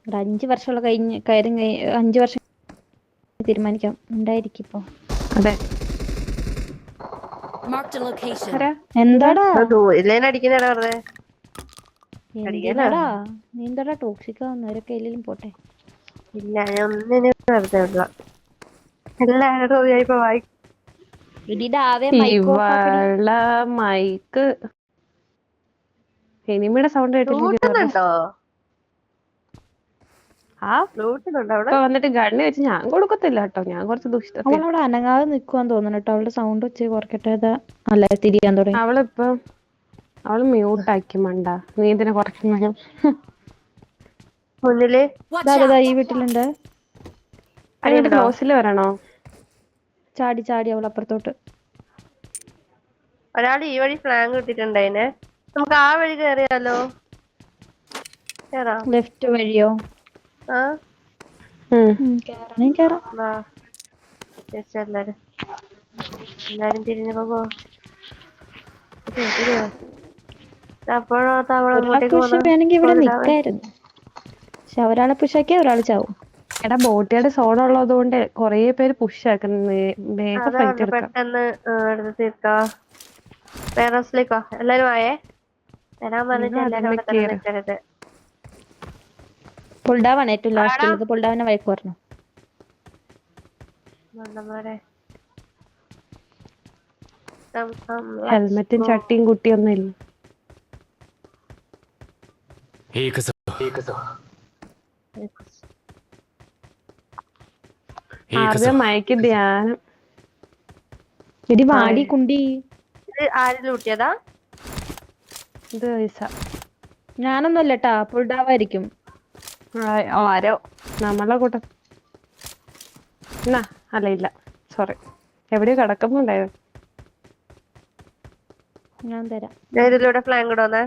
ഒരു 5 വർഷമുള്ള കാര്യം 5 വർഷം തീരുമാനിക്കാം. ഉണ്ടായിരിക്കും ഇപ്പൊ. അതെ. Marked a location. ആരാ? എന്താടാ ഇല്ലേനെ അടിക്കുന്നേടാ വെറുതെ. അടിക്കാനാ? എന്തിനാടാ നീ എന്താടാ ടോക്സിക് ആവുന്നവരൊക്കെ എല്ലാം പോട്ടെ. ഇല്ല ഞാൻ ഒന്നിനും വെറുതെ വിടല. എല്ലാവരും ഇപ്പൊ വായിക്കും. ഇടിയുടെ ആവേ മൈക്ക് ഓഫ് ആക്കടി. ഇവള മൈക്ക് എനിമിയുടെ സൗണ്ട് കേട്ടില്ലെങ്കിൽ ലൂട്ടുന്നുണ്ടോ? ആ ലൂട്ടുന്നുണ്ടോ അവിടെ? ഇപ്പൊ വന്നിട്ട് ഗണ്ണ് വെച്ച് ഞാൻ കൊടുക്കത്തില്ല കേട്ടോ. ഞാൻ കുറച്ച് ദുഷ്ടത്തി. അവളവിടെ അനങ്ങാതെ നിക്കുവാന്ന് തോന്നുന്നു കേട്ടോ. അവളുടെ സൗണ്ട് വെച്ച് കുറക്കട്ടെ. അല്ല തിരിയാൻ തുടങ്ങി. അവള് മ്യൂട്ടാക്കി മണ്ട. നീ ഇതിനെ കുറയ്ക്കുന്ന മുന്നില് Watch ഇതാ out! ഈ വീട്ടിലുണ്ട്. അങ്ങോട്ട് അടിയുണ്ടോ? ക്ലോസിൽ വരണോ? ചാടി അവൾ അപ്പുറത്തോട്ട്. ഒരാൾ ഈ വഴി ഫ്ലാങ്ക് കിട്ടിട്ടുണ്ടായിനെ. നമുക്ക് ആ വഴി കേറിയാലോ? കേറാ? ലെഫ്റ്റ് വഴിയോ? ആ കേറണേ കേറാം. വാ. Yes, എല്ലാരും തിരിഞ്ഞു പോകോ. അപ്പോഴോ തവള ഒരാളെ അങ്ങോട്ടേക്ക് പുഷ് പോന്ന വേണമെങ്കിൽ ഇവിടെ നിക്കായിരുന്നു. പക്ഷെ ഒരാളെ പുഷാക്കിയാ ഒരാൾ ചാവും. എടാ ബോട്ടിയുടെ സോൺ ഉള്ളത് കൊണ്ട് കൊറേ പേര് പുഷ് ആക്കുന്നത്. വേഗം ഫൈറ്റ് എടുക്കാം. പെട്ടെന്ന് എടുത്ത് തീർക്കാ. പേരൻസിലേക്കോ എല്ലാരും ആയേ. വരാൻ പറഞ്ഞിട്ട് നിങ്ങൾ എല്ലാരും അതിന്മേൽ അവിടെ തന്നെ കേറ്. നിൽക്കരുത്. പുൾഡാവാണ് ഏറ്റവും ലാസ്റ്റ് ഉള്ളത്. പുൾഡാവിനെ വഴക്ക് പറഞ്ഞു. മണ്ടന്മാരെ. ഹെൽമെറ്റും ചട്ടിയും കുട്ടിയൊന്നും ഇല്ല. ആദ്യം മയക്ക് ധ്യാനം. എടി വാടി കുണ്ടി. ഇത് ആര് ലൂട്ടിയതാ? ഇത് പൈസ ഞാനൊന്നുമല്ലട്ടാ. പുൾഡാവായിരിക്കും. ആരോ നമ്മളെ കൂട്ടം. എന്നാ അല്ല ഇല്ല സോറി. എവിടെയോ കിടക്കുന്നുണ്ടായിരുന്നു. ഞാൻ തരാം. ഞാൻ ഇതിലൂടെ ഫ്ലാങ്ക് ഇടോന്നേ.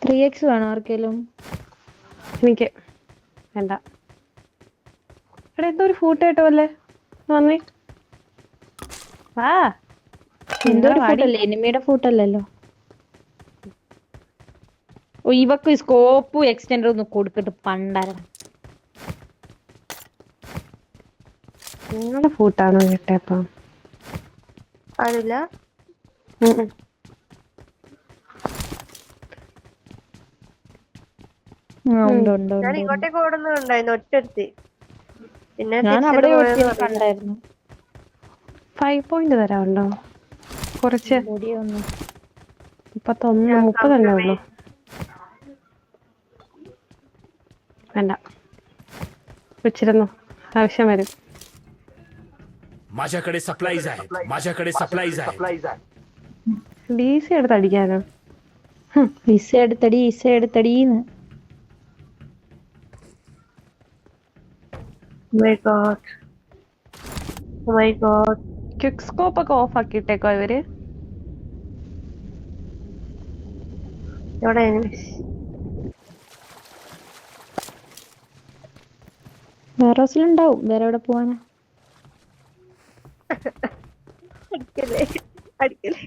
3x വേണോ ആർക്കേലും? എനിക്ക് വേണ്ട. എടാ എന്തോ ഒരു ഫൂട്ട് കേട്ടോ അല്ലേ. വന്നേ വാ. എന്തോ ഒരു ഫൂട്ടല്ലേ? എനിമിയുടെ ഫൂട്ടല്ലല്ലോ. ഓ ഇവക്ക് സ്കോപ്പും എക്സ്റ്റൻഡറും ഒന്ന് കൊടുത്തിട്ട് പണ്ടാരം. നിങ്ങളുടെ ഫൂട്ടാണോ കേട്ടേപ്പം? ആരില്ല. ഞാൻ ഇങ്ങോട്ടേക്ക് ഓടുന്നുണ്ടായിരുന്നു ഒറ്റടുത്ത്. പിന്നെ ഞാൻ അവിടെ കണ്ടായിരുന്നു. 5 പോയിന്റ് തരാറുണ്ടോ? കുറച്ച് 31 30 ഉള്ളൂ. വേണ്ട വെച്ചിരുന്നു. ആവശ്യം വരും. माझ्याकडे सप्लाईज आहेत. DC എടുത്ത് അടിക്കാനോ? ഇസ എടുത്തടീന്ന്. ക്വിക്ക് സ്കോപ്പ് ഒക്കെ ഓഫ് ആക്കിയിട്ടേക്കോ ഇവര്. വേറെ ഹൗസിലുണ്ടാവും. വേറെ എവിടെ പോവാനാ? അടിക്കലേ.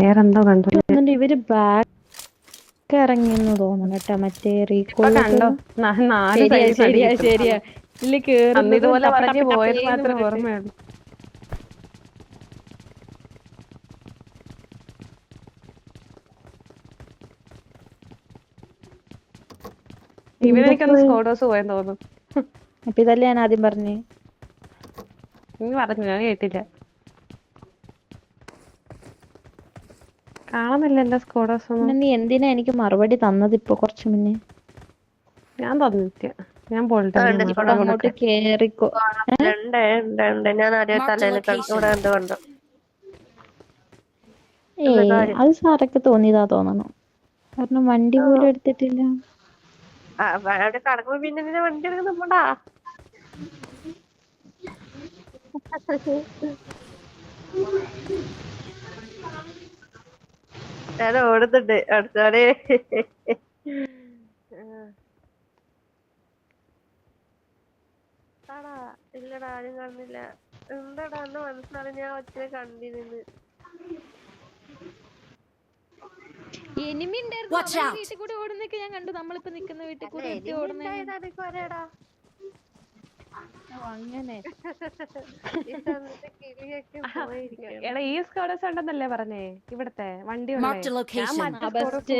വേറെന്തോ കണ്ടു. ഇവര് ബാക്ക് ഇറങ്ങിയെന്ന് തോന്നുന്നു കേട്ടാ. മറ്റേ കണ്ടോ? ശരിയാ. ഇല്ല ഇതുപോലെ പറഞ്ഞു പോയത് മാത്രമേ ഓർമ്മയുള്ളൂ. ഇവരെനിക്കൊന്ന് സ്കോഡോസ് പോയെന്ന് തോന്നുന്നു. അപ്പൊ ഇതല്ലേ ഞാൻ ആദ്യം പറഞ്ഞേ. നീ പറഞ്ഞു ഞാൻ കേട്ടില്ല. കാണുന്നില്ല എന്റെ സ്കോഡോസ് ഒന്നും. നീ എന്തിനാ എനിക്ക് മറുപടി തന്നത് ഇപ്പൊ കുറച്ചു മുന്നേ? ഞാൻ തന്നില്ല. ഞാൻ അങ്ങോട്ട് കേറിക്കോ. ഞാൻ ആദ്യം തലയിൽ കണ്ടു. അത് സാറൊക്കെ തോന്നിയതാ തോന്നണം. കാരണം വണ്ടി പോലും എടുത്തിട്ടില്ല. അവിടെ കടക്കുമ്പോ പിന്നെ എന്തിനാ വണ്ടി എടുക്കുന്നുണ്ടാ? ഞാൻ ഓടുന്നുണ്ട് അടുത്തോടെ. ആടാ ഇല്ലടാ ആരും കാണുന്നില്ല. എന്താടാ എന്ന് മനസ്സിലായി, ഞാൻ ഒറ്റ കണ്ടിരുന്നു. എനിമി ഉണ്ടായിരുന്നു. അവര് വീട്ടിൽ കൂടെ ഓടുന്നൊക്കെ ഞാൻ കണ്ടു. നമ്മളിപ്പോ നിക്കുന്ന വീട്ടിൽ കൂടെ ഓടുന്നേ. അങ്ങനെ എടാ ഈ സ്കോഡേഴ്സ് ഉണ്ടെന്നല്ലേ പറഞ്ഞേ ഇവിടത്തെ വണ്ടി ഉള്ളേ. ഞാൻ മറ്റേ സ്കോഡേഴ്സ്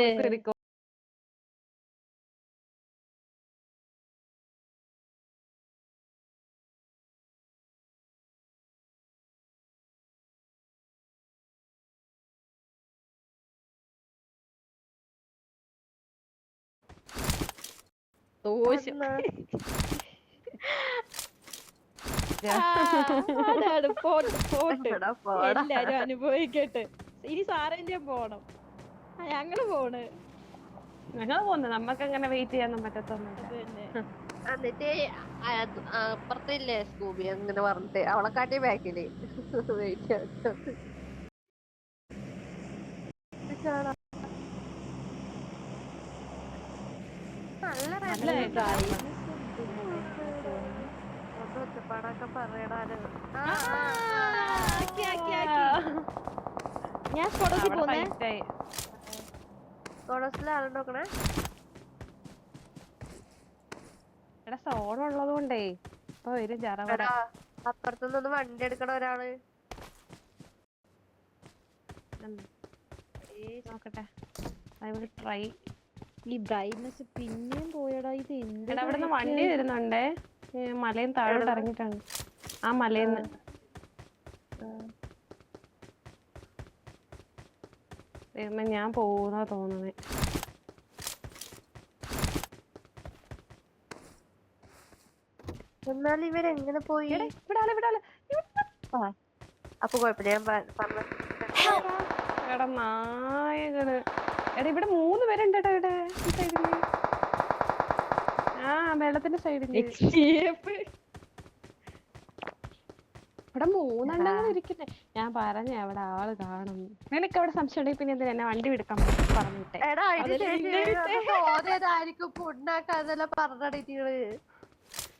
എല്ലാരും അനുഭവിക്കട്ടെ. ഇനി സാറിന്റെ പോണം. ഞങ്ങള് പോണ്. ഞങ്ങൾ പോന്നു. നമ്മക്ക് അങ്ങനെ വെയിറ്റ് ചെയ്യാനൊന്നും പറ്റത്തൊന്നുമില്ല. എന്നിട്ട് അപ്പുറത്തില്ലേ സ്കൂബി അങ്ങനെ പറഞ്ഞിട്ട് അവളെ കാട്ടി ബാക്കില് വെയിറ്റ് ഒച്ചപ്പാടൊക്കെ പറയടാലോ. ഞാൻ സ്കോഡോസിൽ പോന്നേ. സ്കോഡോസിലെ ആളുണ്ടോക്കണേ. എടാ സോൺ ഉള്ളത് കൊണ്ടേ ഇപ്പൊ വരും ചറവട. അപ്പുറത്തുനിന്ന് വണ്ടി എടുക്കണ ഒരാള്. നോക്കട്ടെ. I will try. ഈ ബ്രൈറ്റ്നസ് പിന്നെയും പോയടാ. ഇത് എന്ത്? എടാ അവിടുന്ന് വണ്ടി വരുന്നുണ്ടേ. മലയും താഴോട്ട് ഇറങ്ങിട്ടാണ്. ആ മലയിന്ന് ഞാൻ പോകുന്ന തോന്നണേ. എന്നാലും ഇവരെങ്ങനെ പോയി? അപ്പൊ കുഴപ്പമില്ല. ഞാൻ പറഞ്ഞു എടാ നായകള്. എടാ ഇവിടെ 3 പേരുണ്ട്. ഇവിടെ സൈഡില്. ആ വെള്ളത്തിന്റെ സൈഡില് ഇവിടെ 3 എണ്ണങ്ങൾ ഇരിക്കുന്നേ. ഞാൻ പറഞ്ഞ അവിടെ ആള് കാണും. നിനക്ക് അവിടെ സംശയം ഉണ്ടെങ്കിൽ പിന്നെ എന്തിനാ എന്നെ വണ്ടി എടുക്കാൻ പറഞ്ഞിട്ടേ.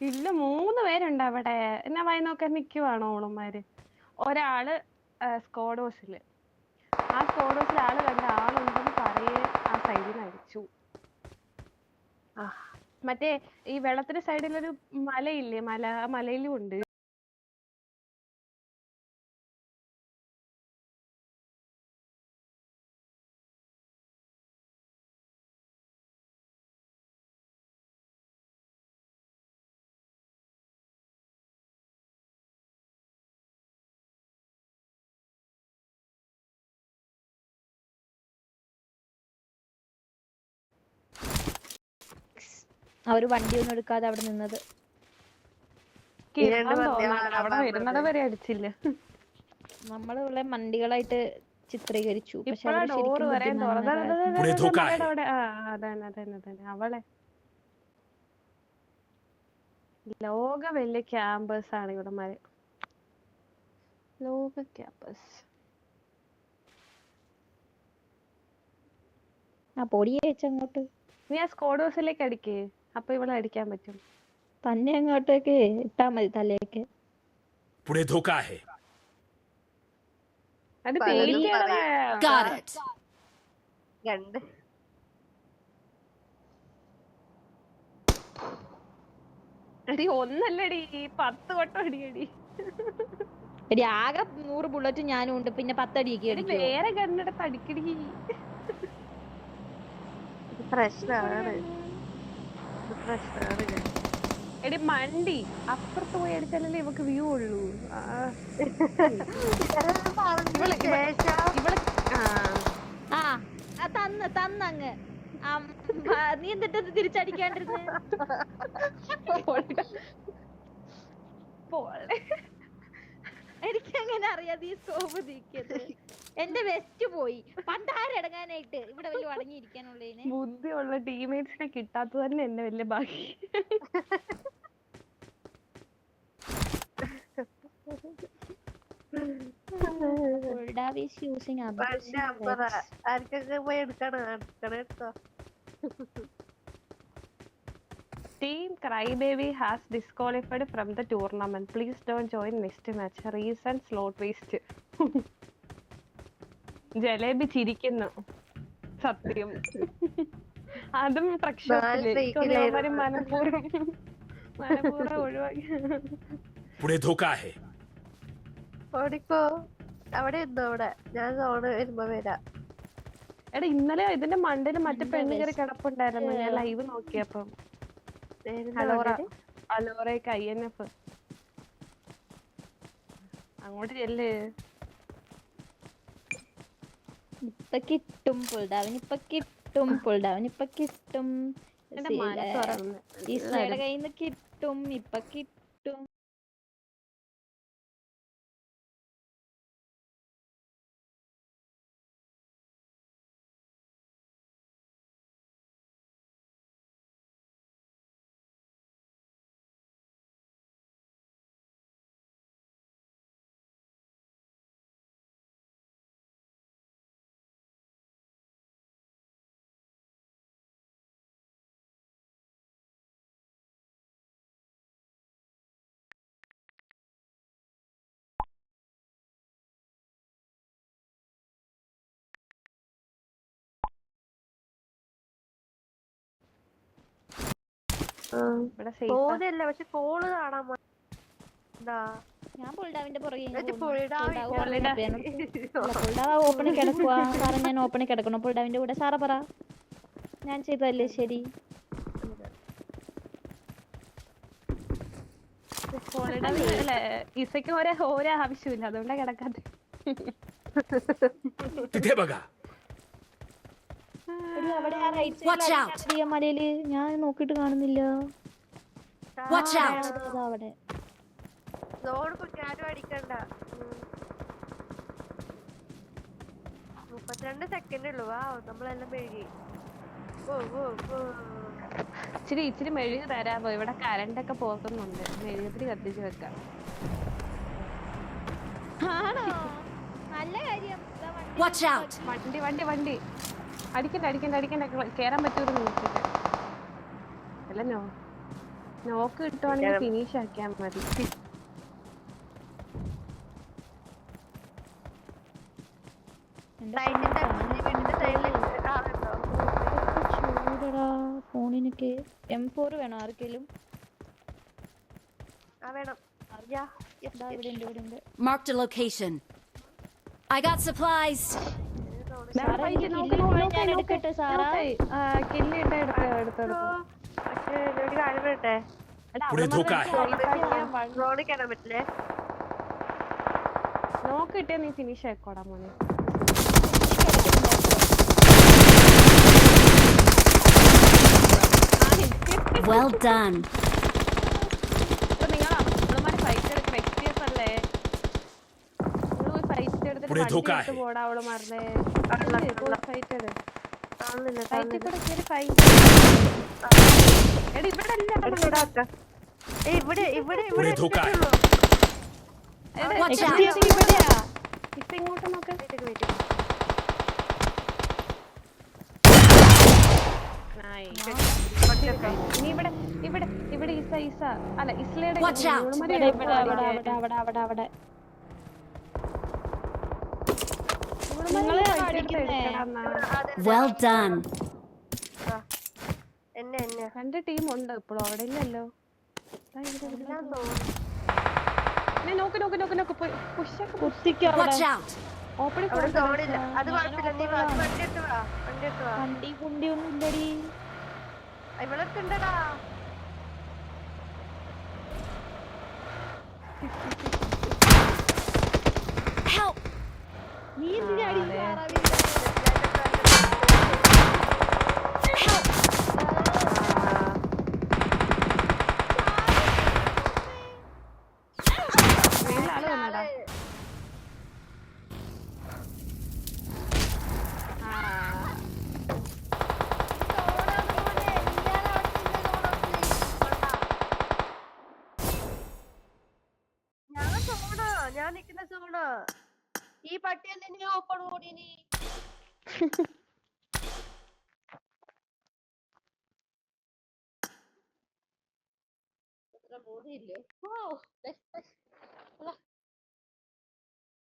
ഇല്ല 3 പേരുണ്ട് അവിടെ. എന്നെ വായി നോക്കാൻ നിക്കുവാണോ ഓണന്മാര്. ഒരാള് സ്കോഡോസില്. ആ സ്കോഡോസിൽ ആള് കണ്ട ആളുണ്ടെന്ന് പറയേ ആ സൈഡിൽ അടിച്ചു. മറ്റേ ഈ വെള്ളത്തിന്റെ സൈഡിലൊരു മലയില്ലേ, മല. ആ മലയിലും ഉണ്ട്. അവര് വണ്ടിയൊന്നും എടുക്കാതെ അവിടെ നിന്നത്. അവിടെ വരുന്നത് വരെ അടിച്ചില്ല. നമ്മള് ഇവിടെ മണ്ടികളായിട്ട് ചിത്രീകരിച്ചു. പക്ഷെ അവളെ ലോക വലിയ ക്യാമ്പസ് ആണ് ഇവിടെമാര്. ലോക ക്യാമ്പസ്. ആ പൊടിയെ വെച്ചങ്ങോട്ട് നീ ആ സ്കോഡോസിലേക്ക് അടിക്കേ. അപ്പൊ ഇവിടെ അടിക്കാൻ പറ്റും. തന്നെ അങ്ങോട്ടേക്ക് ഇട്ടാ മതി തലേക്ക്. അത് പേടിക്കാതെ അടി ഒന്നല്ലടി 10 വട്ടം അടിയടി. എടി ആകെ 100 ബുള്ളറ്റ് ഞാനും ഉണ്ട്. പിന്നെ 10 അടിയൊക്കെ വേറെ കണ്ണെടുത്ത് അടിക്കടി. പ്രശ്നമാണ്. എടി മണ്ടി അപ്പുറത്ത് പോയി അടിച്ചാലല്ലേ ഇവക്ക് വ്യൂ ഉള്ളൂ. തന്നങ്ങ് നീ എന്നിട്ട് തിരിച്ചടിക്കാണ്ടിരുന്ന്. എനിക്ക് എങ്ങനെ അറിയാം ഈ സ്കോപ്പ് നീക്കിയത്? എന്റെ വെസ്റ്റ് പോയി പണ്ടാരടങ്ങാനായിട്ട് ഇവിടെ വലിയ അടങ്ങിയിരിക്കാനുള്ളതിന്. ബുദ്ധിയുള്ള ടീമേറ്റ്സിനെ കിട്ടാത്തത് തന്നെ എന്നെ വലിയ ഭാഗ്യം. ആർക്കൊക്കെ പോയി എടുക്കണോ? Team Crybaby has disqualified from the tournament. Please don't join next match. Reason slot waste. Jalebi ചിരിക്കുന്നു സത്യം. അതും പ്രക്ഷോഭത്തില് മനപൂർവ്വം ഒഴിവാക്കി. ഓടിക്കോ അവിടെ ഇന്നോ അവിടെ ഞാൻ സോണ് വരുമ്പോ വരാം. എടാ ഇന്നലെ ഇതിന്റെ മണ്ടയില് മറ്റേ പെണ്ണ് കയറി കിടപ്പുണ്ടായിരുന്നു. ഞാൻ ലൈവ് നോക്കിയപ്പം അലോറയൊക്കെ INF അങ്ങോട്ട് ചെല്ല്. ഇപ്പൊ കിട്ടും പുൾഡാവിന്, ഇപ്പൊ കിട്ടും പുൾഡാവിന്, ഇപ്പൊ കിട്ടും ഈസ്ലയുടെ കയ്യിൽ നിന്ന് കിട്ടും, ഇപ്പൊ കിട്ടും. പോകുന്നില്ല പക്ഷെ കോള് കാണാൻ ഞാൻ പുൾഡാവിന്റെ പുറകെ പുള്ളിടാ ഓപ്പണിൽ കിടക്കുവാ. സാറേ ഞാൻ ഓപ്പണിൽ കിടക്കണം പുൾഡാവിന്റെ കൂടെ. സാറ പറ ഞാൻ ചെയ്തതല്ലേ ശരി. ഇസയ്ക്ക് ഓരോ ആവശ്യമില്ല, അതുകൊണ്ടാ കിടക്കാതെ. അവിടെ ആ റൈറ്റ് സൈഡിൽ മലയില് ഞാൻ നോക്കിട്ട് കാണുന്നില്ല. അവിടെ അടിക്കണ്ട. 32 സെക്കൻഡ് ഉള്ളു. നമ്മളെല്ലാം മെഴുകി. ഇച്ചിരി മെഴുകി തരാമോ? ഇവിടെ കരണ്ടൊക്കെ പോകുന്നുണ്ട്. മെഴുകുതിരി കത്തിച്ച് വെക്കാം. നല്ല കാര്യം. വണ്ടി അടിക്കണ്ട കേറാൻ പറ്റൂന്ന് നോക്കിട്ട്. അല്ല നോക്ക് കിട്ടുവാണെങ്കിൽ ഫിനിഷ് ആക്കിയാ മതി. ഫോണിനൊക്കെ M4 വേണോ ആർക്കെങ്കിലും? Marked a location. I got supplies. എടുക്കട്ടെ സാറാ? നോക്കിട്ടേ നീ ഫിനിഷ് ആയിക്കോടാ മോനെ. Well done. Watch out. ഇങ്ങോട്ട് നോക്ക്. ഇവിടെ ഇസ അല്ല ഇസ്ലയുടെ അവിടെ Well done. രണ്ട് ടീം ഉണ്ട് ഇപ്പോഴും അവിടെ ഇല്ലല്ലോ. Watch out. വണ്ടി കുണ്ടിയൊന്നും ഇല്ലടി. ഇവളൊക്കെണ്ടടാ. Help. നീ എന്തിനാടി ഞാൻ നിക്കുന്ന സോണാ. ഈ പട്ടിയല്ലേ നീ ഓപ്പൺ ഓടിനി. ഇത്ര ബോധിയില്ലേ?